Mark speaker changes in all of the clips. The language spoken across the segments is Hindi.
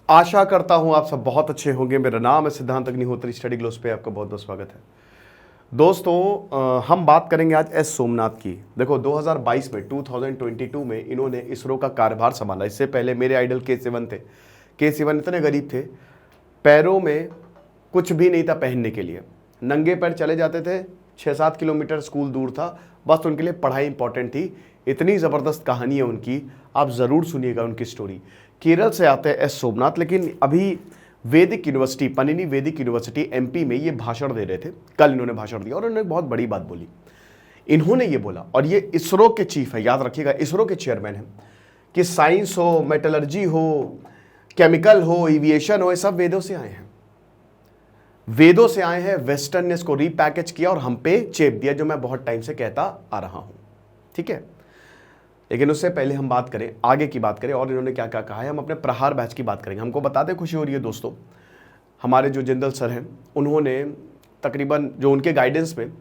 Speaker 1: आशा करता हूं आप सब बहुत अच्छे होंगे। मेरा नाम है सिद्धांत अग्निहोत्री, स्टडी ग्लोस पे आपका बहुत बहुत स्वागत है। दोस्तों हम बात करेंगे आज एस सोमनाथ की। देखो 2022 में 2022 में इन्होंने इसरो का कार्यभार संभाला। इससे पहले मेरे आइडल के सिवन थे। के सिवन इतने गरीब थे, पैरों में कुछ भी नहीं था पहनने के लिए, नंगे पैर चले जाते थे। 6-7 किलोमीटर स्कूल दूर था, बस उनके लिए पढ़ाई इंपॉर्टेंट थी। इतनी ज़बरदस्त कहानी है उनकी, आप ज़रूर सुनिएगा उनकी स्टोरी। केरल से आते हैं एस सोमनाथ, लेकिन अभी वैदिक यूनिवर्सिटी, पनिनी वैदिक यूनिवर्सिटी एमपी में ये भाषण दे रहे थे। कल इन्होंने भाषण दिया और उन्होंने बहुत बड़ी बात बोली। इन्होंने ये बोला, और ये इसरो के चीफ है, याद रखिएगा इसरो के चेयरमैन हैं, कि साइंस हो, मेटलर्जी हो, केमिकल हो, एविएशन हो, ये सब वेदों से आए हैं। वेदों से आए हैं, वेस्टर्न ने इसको रीपैकेज किया और हम पे चेप दिया, जो मैं बहुत टाइम से कहता आ रहा हूं। ठीक है, लेकिन उससे पहले हम बात करें, आगे की बात करें और इन्होंने क्या क्या कहा है। हम अपने प्रहार बैच की बात करेंगे। हमको बताते खुशी हो रही है दोस्तों, हमारे जो जिंदल सर हैं उन्होंने तकरीबन जो उनके गाइडेंस में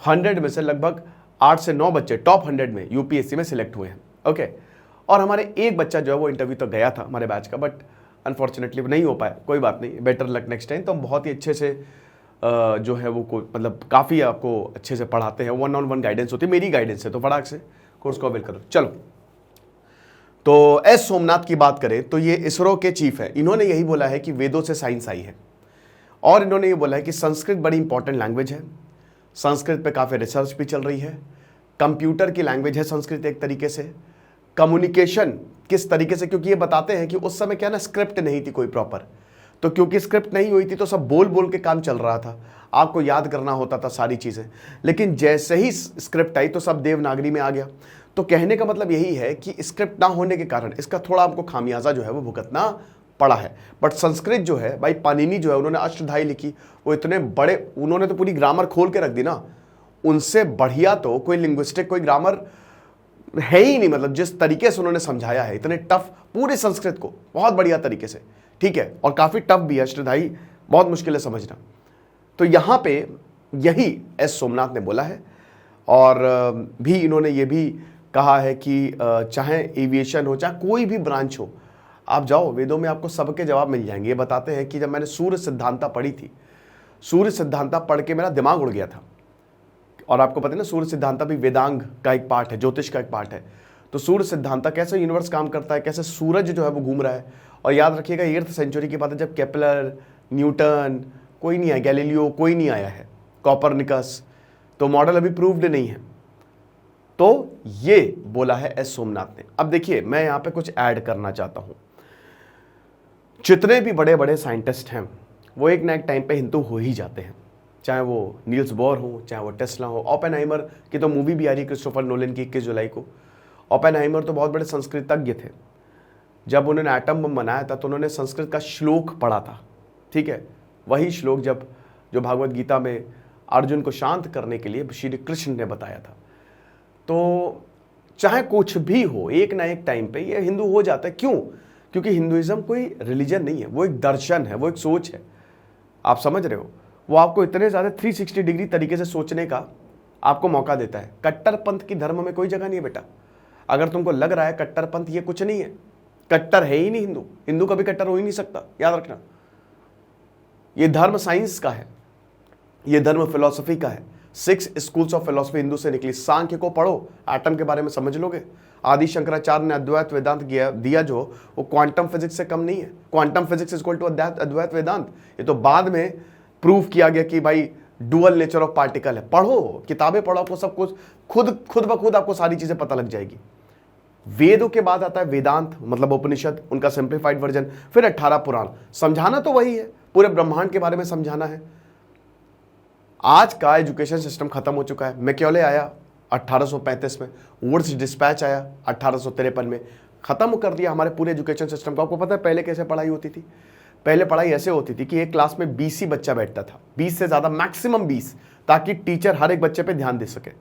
Speaker 1: 100 में से लगभग 8 से 9 बच्चे टॉप 100 में यूपीएससी में सिलेक्ट हुए हैं। ओके, और हमारे एक बच्चा जो है वो इंटरव्यू तो गया था हमारे बैच का, बट अनफॉर्चुनेटली नहीं हो पाया। कोई बात नहीं, बेटर लक नेक्स्ट टाइम। तो हम बहुत ही अच्छे से जो है वो मतलब काफ़ी आपको अच्छे से पढ़ाते हैं। 1-on-1 गाइडेंस होती है, मेरी गाइडेंस है, तो फटाक से कोर्स को अवेल करो। चलो, तो एस सोमनाथ की बात करें तो ये इसरो के चीफ है। इन्होंने यही बोला है कि वेदों से साइंस आई है, और इन्होंने ये बोला है कि संस्कृत बड़ी इंपॉर्टेंट लैंग्वेज है। संस्कृत पे काफ़ी रिसर्च भी चल रही है। कंप्यूटर की लैंग्वेज है संस्कृत एक तरीके से। कम्युनिकेशन किस तरीके से, क्योंकि ये बताते हैं कि उस समय क्या ना, स्क्रिप्ट नहीं थी कोई प्रॉपर, तो क्योंकि स्क्रिप्ट नहीं हुई थी तो सब बोल बोल के काम चल रहा था, आपको याद करना होता था सारी चीज़ें। लेकिन जैसे ही स्क्रिप्ट आई तो सब देवनागरी में आ गया। तो कहने का मतलब यही है कि स्क्रिप्ट ना होने के कारण इसका थोड़ा हमको खामियाजा जो है वो भुगतना पड़ा है। बट संस्कृत जो है भाई, पाणिनि जो है उन्होंने अष्टधाई लिखी, वो इतने बड़े, उन्होंने तो पूरी ग्रामर खोल के रख दी ना। उनसे बढ़िया तो कोई लिंग्विस्टिक कोई ग्रामर है ही नहीं। मतलब जिस तरीके से उन्होंने समझाया है, इतने टफ पूरे संस्कृत को बहुत बढ़िया तरीके से, ठीक है, और काफ़ी टफ भी है अष्टधाई, बहुत मुश्किल है समझना। तो यहाँ पे यही एस सोमनाथ ने बोला है। और भी इन्होंने ये भी कहा है कि चाहे एविएशन हो, चाहे कोई भी ब्रांच हो, आप जाओ वेदों में आपको सबके जवाब मिल जाएंगे। ये बताते हैं कि जब मैंने सूर्य सिद्धांता पढ़ी थी, सूर्य सिद्धांता पढ़ के मेरा दिमाग उड़ गया था। और आपको पता है ना, सूर्य सिद्धांता भी वेदांग का एक पार्ट है, ज्योतिष का एक पार्ट है। तो सूर्य सिद्धांता कैसे यूनिवर्स काम करता है, कैसे सूरज जो है वो घूम रहा है। और याद रखिएगा 8th सेंचुरी की बात है, जब केपलर, न्यूटन, कोई नहीं आया, गैलीलियो कोई नहीं आया है, कॉपरनिकस, तो मॉडल अभी प्रूव्ड नहीं है। तो ये बोला है एस सोमनाथ ने। अब देखिए, मैं यहां पे कुछ ऐड करना चाहता हूं। जितने भी बड़े बड़े साइंटिस्ट हैं वो एक ना एक टाइम पे हिंदू हो ही जाते हैं, चाहे वो नील्स बोर हो, चाहे वो टेस्ला हो। ओपेनहाइमर की तो मूवी भी आ रही है क्रिस्टोफर नोलन की 21 जुलाई को। ओपेनहाइमर तो बहुत बड़े संस्कृतज्ञ थे। जब उन्होंने एटम बम बनाया था तो उन्होंने संस्कृत का श्लोक पढ़ा था, ठीक है, वही श्लोक जो भागवत गीता में अर्जुन को शांत करने के लिए श्री कृष्ण ने बताया था। तो चाहे कुछ भी हो, एक ना एक टाइम पे ये हिंदू हो जाता है। क्यों? क्योंकि हिंदुइज्म कोई रिलीजन नहीं है, वो एक दर्शन है, वो एक सोच है। आप समझ रहे हो? वो आपको इतने ज़्यादा 360 डिग्री तरीके से सोचने का आपको मौका देता है। कट्टरपंथ की धर्म में कोई जगह नहीं है बेटा। अगर तुमको लग रहा है कट्टरपंथ ये कुछ नहीं है, कट्टर है ही नहीं हिंदू, हिंदू कभी कट्टर हो ही नहीं सकता, याद रखना। ये धर्म साइंस का है, ये धर्म फिलॉसफी का है। 6 स्कूल्स ऑफ फिलॉसफी हिंदू से निकली। सांख्य को पढ़ो, एटम के बारे में समझ लोगे। आदि शंकराचार्य ने अद्वैत वेदांत दिया जो, वो क्वांटम फिजिक्स से कम नहीं है। क्वांटम फिजिक्स इक्वल टू अद्वैत वेदांत। ये तो बाद में प्रूव किया गया कि भाई डुअल नेचर ऑफ पार्टिकल है। पढ़ो, किताबें पढ़ो, आपको सब कुछ खुद ब खुद आपको सारी चीजें पता लग जाएगी। वेदों के बाद आता है वेदांत, मतलब उपनिषद, उनका सिंप्लीफाइड वर्जन, फिर 18 पुराण। समझाना तो वही है, पूरे ब्रह्मांड के बारे में समझाना है। आज का एजुकेशन सिस्टम खत्म हो चुका है। मैक्योले आया 1835 में, वुड्स डिस्पैच आया 1853 में, खत्म कर दिया हमारे पूरे एजुकेशन सिस्टम को। आपको पता है पहले कैसे पढ़ाई होती थी? पहले पढ़ाई ऐसे होती थी कि एक क्लास में 20 ही बच्चा बैठता था, 20 से ज्यादा, मैक्सिमम 20, ताकि टीचर हर एक बच्चे पे ध्यान दे सके।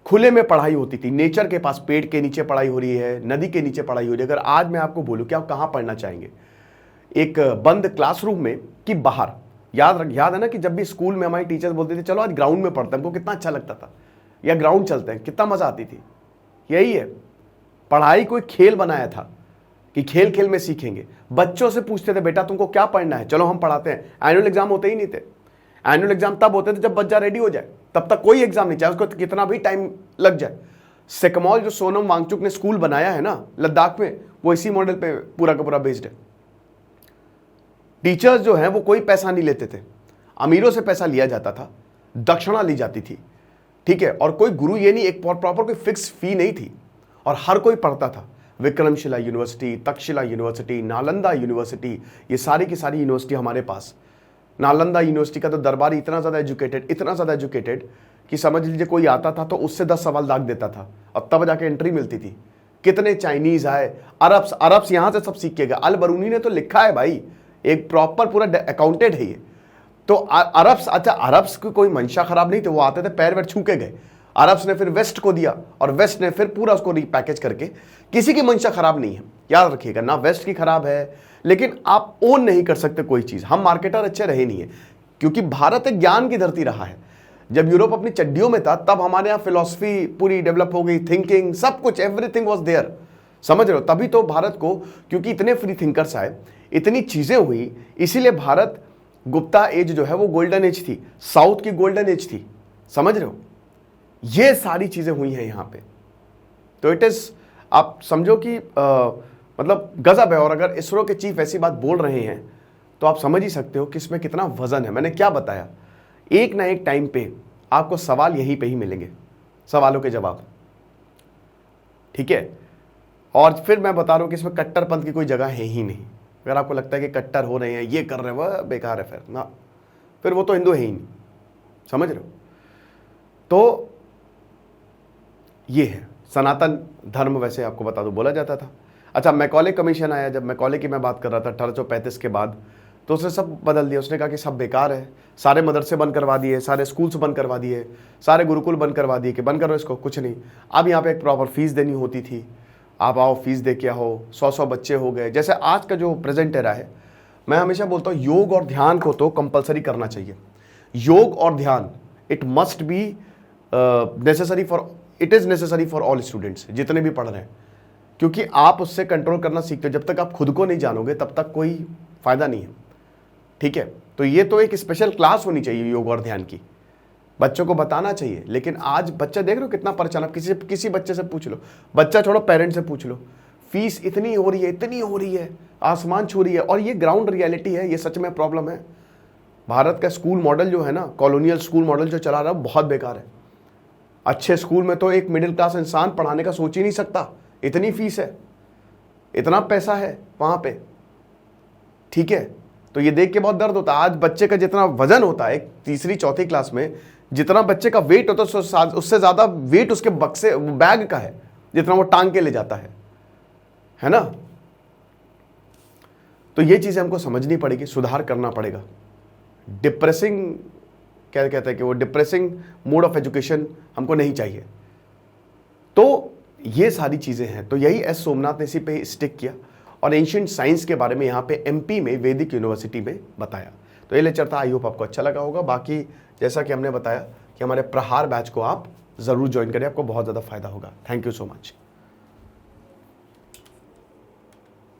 Speaker 1: खुले में पढ़ाई होती थी, नेचर के पास, पेड़ के नीचे पढ़ाई हो रही है, नदी के नीचे पढ़ाई हो रही है। अगर आज मैं आपको बोलूं कि आप कहां पढ़ना चाहेंगे, एक बंद क्लासरूम में कि बाहर? याद है ना कि जब भी स्कूल में हमारी टीचर्स बोलती थी चलो आज ग्राउंड में पढ़ते हैं, हमको कितना अच्छा लगता था, या ग्राउंड चलते हैं, कितना मजा आती थी। यही है, पढ़ाई को एक खेल बनाया था कि खेल खेल में सीखेंगे। बच्चों से पूछते थे बेटा तुमको क्या पढ़ना है, चलो हम पढ़ाते हैं। एनुअल एग्जाम होते ही नहीं थे। एनुअल एग्जाम तब होते थे जब बच्चा रेडी हो जाए, तब तक कोई एग्जाम नहीं, चाहे उसको कितना भी टाइम लग जाए। सिकमॉल जो सोनम वांगचुक ने स्कूल बनाया है ना लद्दाख में, वो इसी मॉडल पे पूरा का पूरा बेस्ड है। टीचर्स जो हैं वो कोई पैसा नहीं लेते थे, अमीरों से पैसा लिया जाता था, दक्षिणा ली जाती थी, ठीक है। और कोई गुरु ये नहीं, एक प्रॉपर कोई फिक्स फी नहीं थी, और हर कोई पढ़ता था। Vikramshila university, Takshashila university, Nalanda university, ये सारी की सारी यूनिवर्सिटी हमारे पास। नालंदा यूनिवर्सिटी का तो दरबारी इतना ज़्यादा एजुकेटेड कि समझ लीजिए कोई आता था तो उससे 10 सवाल दाग देता था, और तब जाके एंट्री मिलती थी। कितने चाइनीज आए, अरब्स यहाँ से सब सीख के गए। अल बरूनी ने तो लिखा है भाई, एक प्रॉपर पूरा अकाउंटेड है ये। तो अरब्स की कोई मंशा खराब नहीं थी, वो आते थे पैर वैर छू के गए। अरब्स ने फिर वेस्ट को दिया, और वेस्ट ने फिर पूरा उसको रिपैकेज करके, किसी की मंशा खराब नहीं है, याद रखिएगा ना। वेस्ट की खराब है, लेकिन आप ओन नहीं कर सकते कोई चीज़। हम मार्केटर अच्छे रहे नहीं है, क्योंकि भारत एक ज्ञान की धरती रहा है। जब यूरोप अपनी चड्डियों में था, तब हमारे यहाँ फिलॉसफी पूरी डेवलप हो गई, थिंकिंग, सब कुछ, एवरीथिंग वाज देयर, समझ रहे हो। तभी तो भारत को, क्योंकि इतने फ्री थिंकर्स आए, इतनी चीज़ें हुई, इसीलिए भारत गुप्ता एज जो है वो गोल्डन एज थी, साउथ की गोल्डन एज थी, समझ रहे हो। ये सारी चीज़ें हुई हैं यहाँ पे। तो इट इज़, आप समझो कि मतलब गजब है। और अगर इसरो के चीफ ऐसी बात बोल रहे हैं तो आप समझ ही सकते हो कि इसमें कितना वजन है। मैंने क्या बताया, एक ना एक टाइम पे आपको सवाल यहीं पे ही मिलेंगे, सवालों के जवाब, ठीक है। और फिर मैं बता रहा हूं कि इसमें कट्टरपंथ की कोई जगह है ही नहीं। अगर आपको लगता है कि कट्टर हो रहे हैं, ये कर रहे हैं, वह बेकार है, फिर ना, फिर वो तो हिंदू है ही नहीं, समझ रहे हो। तो ये है सनातन धर्म। वैसे आपको बता दूं, बोला जाता था। अच्छा, मैकॉले कमीशन आया, जब मैकॉले की मैं बात कर रहा था 1835 के बाद, तो उसने सब बदल दिया। उसने कहा कि सब बेकार है, सारे मदरसे बंद करवा दिए, सारे स्कूल्स बंद करवा दिए, सारे गुरुकुल बंद करवा दिए, कि बंद करो इसको, कुछ नहीं। अब यहाँ पे एक प्रॉपर फीस देनी होती थी, आप आओ फीस दे के आओ, 100 बच्चे हो गए। जैसे आज का जो प्रेजेंट एरा है, मैं हमेशा बोलता हूँ योग और ध्यान को तो कंपलसरी करना चाहिए। योग और ध्यान, it must be necessary for, it is necessary for all students, जितने भी पढ़ रहे हैं, क्योंकि आप उससे कंट्रोल करना सीखते हो। जब तक आप खुद को नहीं जानोगे तब तक कोई फायदा नहीं है, ठीक है। तो ये तो एक स्पेशल क्लास होनी चाहिए योग और ध्यान की, बच्चों को बताना चाहिए। लेकिन आज बच्चा देख रहे हो कितना परेशान, आप किसी बच्चे से पूछ लो, बच्चा छोड़ो पेरेंट से पूछ लो, फीस इतनी हो रही है, आसमान छू रही है। और ये ग्राउंड रियलिटी है, ये सच में प्रॉब्लम है। भारत का स्कूल मॉडल जो है ना, कॉलोनियल स्कूल मॉडल जो चला रहा है, बहुत बेकार है। अच्छे स्कूल में तो एक मिडिल क्लास इंसान पढ़ाने का सोच ही नहीं सकता, इतनी फीस है, इतना पैसा है वहाँ पे, ठीक है। तो ये देख के बहुत दर्द होता है। आज बच्चे का जितना वजन होता है तीसरी चौथी क्लास में, जितना बच्चे का वेट होता है, उससे ज़्यादा वेट उसके बक्से बैग का है, जितना वो टांग के ले जाता है ना। तो ये चीज़ें हमको समझनी पड़ेगी, सुधार करना पड़ेगा। डिप्रेसिंग, क्या कहते हैं कि वो डिप्रेसिंग मोड ऑफ एजुकेशन हमको नहीं चाहिए। तो ये सारी चीज़ें हैं। तो यही एस सोमनाथ ने इसी पे स्टिक किया, और एंशिएंट साइंस के बारे में यहाँ पे एमपी में वैदिक यूनिवर्सिटी में बताया। तो ये लेक्चर था, आई होप आपको अच्छा लगा होगा। बाकी जैसा कि हमने बताया कि हमारे प्रहार बैच को आप ज़रूर ज्वाइन करें, आपको बहुत ज़्यादा फायदा होगा। Thank you so much.